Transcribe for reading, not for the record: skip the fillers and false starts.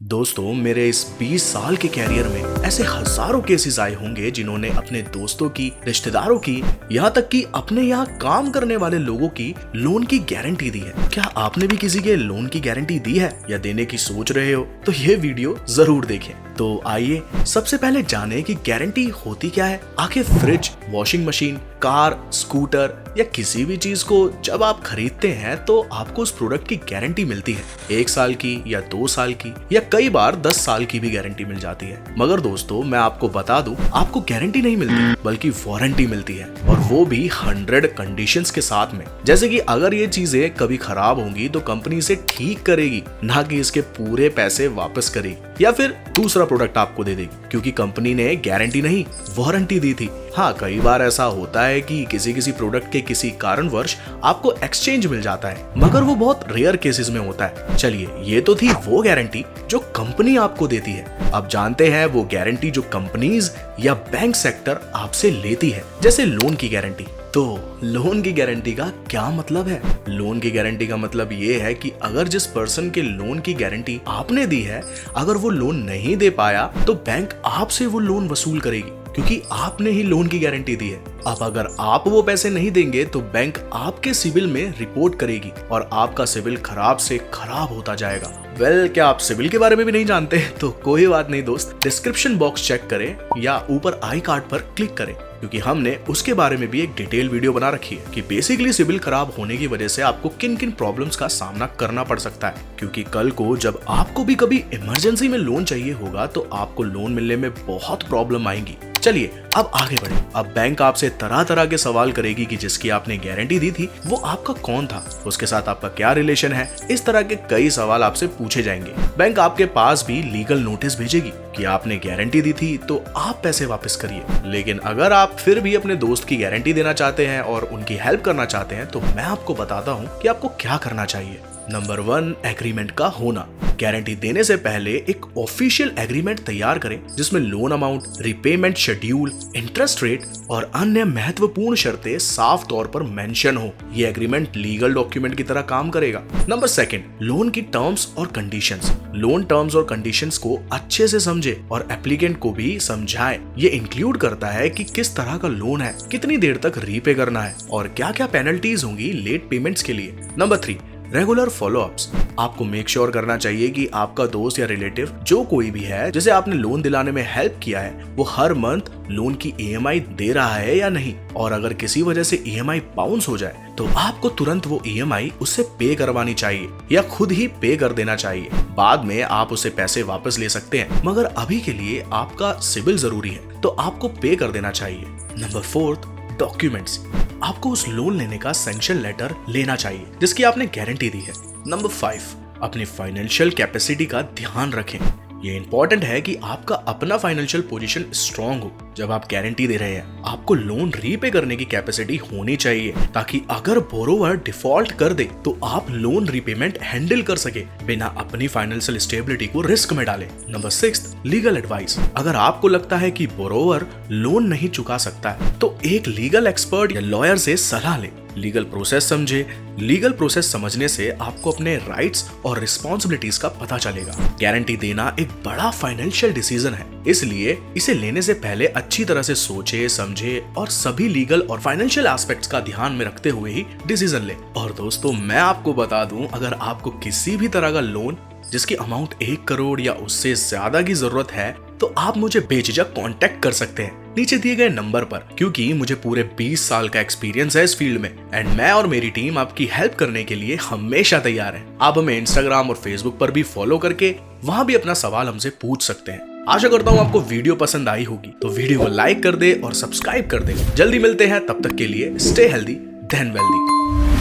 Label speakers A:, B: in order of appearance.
A: दोस्तों, मेरे इस 20 साल के कैरियर में ऐसे हजारों केसेस आए होंगे जिन्होंने अपने दोस्तों की, रिश्तेदारों की, यहाँ तक कि अपने यहाँ काम करने वाले लोगों की लोन की गारंटी दी है। क्या आपने भी किसी के लोन की गारंटी दी है या देने की सोच रहे हो? तो ये वीडियो जरूर देखें। तो आइए सबसे पहले जाने कि गारंटी होती क्या है। आखिर fridge, washing machine, car, scooter या किसी भी चीज को जब आप खरीदते हैं तो आपको उस प्रोडक्ट की गारंटी मिलती है। 1 साल की या 2 साल की या कई बार 10 साल की भी गारंटी मिल जाती है। मगर दोस्तों, मैं आपको बता दूं, आपको गारंटी नहीं मिलती बल्कि वारंटी मिलती है, और वो भी 100 कंडीशंस के साथ में। जैसे कि अगर ये चीजें कभी खराब होंगी तो कंपनी इसे ठीक करेगी, ना कि इसके पूरे पैसे वापस करेगी या फिर दूसरा प्रोडक्ट आपको दे देगी, क्योंकि कंपनी ने गारंटी नहीं वारंटी दी थी। हाँ, कई बार ऐसा होता है कि किसी प्रोडक्ट के किसी कारणवश आपको एक्सचेंज मिल जाता है, मगर वो बहुत रेयर केसेस में होता है। चलिए, ये तो थी वो गारंटी जो कंपनी आपको देती है। अब जानते हैं वो गारंटी जो कंपनीज या बैंक सेक्टर आपसे लेती है, जैसे लोन की गारंटी। तो लोन की गारंटी का क्या मतलब है? लोन की गारंटी का मतलब ये है कि अगर जिस पर्सन के लोन की गारंटी आपने दी है, अगर वो लोन नहीं दे पाया तो बैंक आपसे वो लोन वसूल करेगी, क्योंकि आपने ही लोन की गारंटी दी है। अब अगर आप वो पैसे नहीं देंगे तो बैंक आपके सिविल में रिपोर्ट करेगी और आपका सिविल खराब से खराब होता जाएगा। क्या आप सिविल के बारे में भी नहीं जानते? तो कोई बात नहीं दोस्त, डिस्क्रिप्शन बॉक्स चेक करें या ऊपर आई कार्ड पर क्लिक करें, क्योंकि हमने उसके बारे में भी एक डिटेल वीडियो बना रखी है कि बेसिकली सिविल खराब होने की वजह से आपको किन किन प्रॉब्लम्स का सामना करना पड़ सकता है। क्योंकि कल को जब आपको भी कभी इमरजेंसी में लोन चाहिए होगा तो आपको लोन मिलने में बहुत प्रॉब्लम आएंगी। चलिए अब आगे बढ़े। अब बैंक आपसे तरह तरह के सवाल करेगी कि जिसकी आपने गारंटी दी थी वो आपका कौन था, उसके साथ आपका क्या रिलेशन है। इस तरह के कई सवाल आपसे पूछे जाएंगे। बैंक आपके पास भी लीगल नोटिस भेजेगी कि आपने गारंटी दी थी तो आप पैसे वापस करिए। लेकिन अगर आप फिर भी अपने दोस्त की गारंटी देना चाहते हैं और उनकी हेल्प करना चाहते हैं तो मैं आपको बताता हूँ कि आपको क्या करना चाहिए। नंबर 1, एग्रीमेंट का होना। गारंटी देने से पहले एक ऑफिशियल एग्रीमेंट तैयार करें जिसमें loan amount, repayment schedule, interest rate और अन्य महत्वपूर्ण शर्तें साफ तौर पर मेंशन हो। ये एग्रीमेंट लीगल डॉक्यूमेंट की तरह काम करेगा। नंबर 2, लोन की टर्म्स और कंडीशंस। लोन टर्म्स और कंडीशंस को अच्छे से समझे और एप्लीकेंट को भी समझाएं। ये इंक्लूड करता है कि किस तरह का लोन है, कितनी देर तक रीपे करना है और क्या क्या पेनल्टीज होंगी लेट पेमेंट्स के लिए। Number 3, regular follow-ups. आपको मेक श्योर करना चाहिए कि आपका दोस्त या रिलेटिव जो कोई भी है जिसे आपने लोन दिलाने में हेल्प किया है वो हर मंथ लोन की EMI दे रहा है या नहीं, और अगर किसी वजह से EMI बाउंस हो जाए तो आपको तुरंत वो EMI उससे पे करवानी चाहिए या खुद ही पे कर देना चाहिए। बाद में आप उसे पैसे वापस ले सकते हैं, मगर अभी के लिए आपका सिविल जरूरी है तो आपको पे कर देना चाहिए। Number 4, documents. आपको उस लोन लेने का सैंक्शन लेटर लेना चाहिए जिसकी आपने गारंटी दी है। नंबर 5, अपनी फाइनेंशियल कैपेसिटी का ध्यान रखें। ये इंपॉर्टेंट है कि आपका अपना फाइनेंशियल पोजीशन स्ट्रांग हो। जब आप गारंटी दे रहे हैं, आपको लोन रीपे करने की कैपेसिटी होनी चाहिए ताकि अगर बोरोवर डिफॉल्ट कर दे तो आप लोन रीपेमेंट हैंडल कर सके बिना अपनी फाइनेंशियल स्टेबिलिटी को रिस्क में डाले। Number 6, legal advice. अगर आपको लगता है कि बोरोवर लोन नहीं चुका सकता है तो एक लीगल एक्सपर्ट या लॉयर से सलाह ले। लीगल प्रोसेस समझे। लीगल प्रोसेस समझने से आपको अपने राइट्स और रिस्पॉन्सिबिलिटीज का पता चलेगा। गारंटी देना एक बड़ा फाइनेंशियल डिसीजन है, इसलिए इसे लेने से पहले अच्छी तरह से सोचे, समझे और सभी लीगल और फाइनेंशियल एस्पेक्ट्स का ध्यान में रखते हुए ही डिसीजन ले। और दोस्तों, मैं आपको बता दूं, अगर आपको किसी भी तरह का लोन जिसकी अमाउंट 1 करोड़ या उससे ज्यादा की जरूरत है तो आप मुझे बेझिझक कांटेक्ट कर सकते हैं नीचे दिए गए नंबर पर, क्योंकि मुझे पूरे 20 साल का एक्सपीरियंस है इस फील्ड में एंड मैं और मेरी टीम आपकी हेल्प करने के लिए हमेशा तैयार है। आप हमें इंस्टाग्राम और फेसबुक पर भी फॉलो करके वहां भी अपना सवाल हमसे पूछ सकते हैं। आशा करता हूँ आपको वीडियो पसंद आई होगी, तो वीडियो को लाइक कर दे और सब्सक्राइब कर दे। जल्दी मिलते हैं, तब तक के लिए स्टे हेल्दी देन वेल्दी।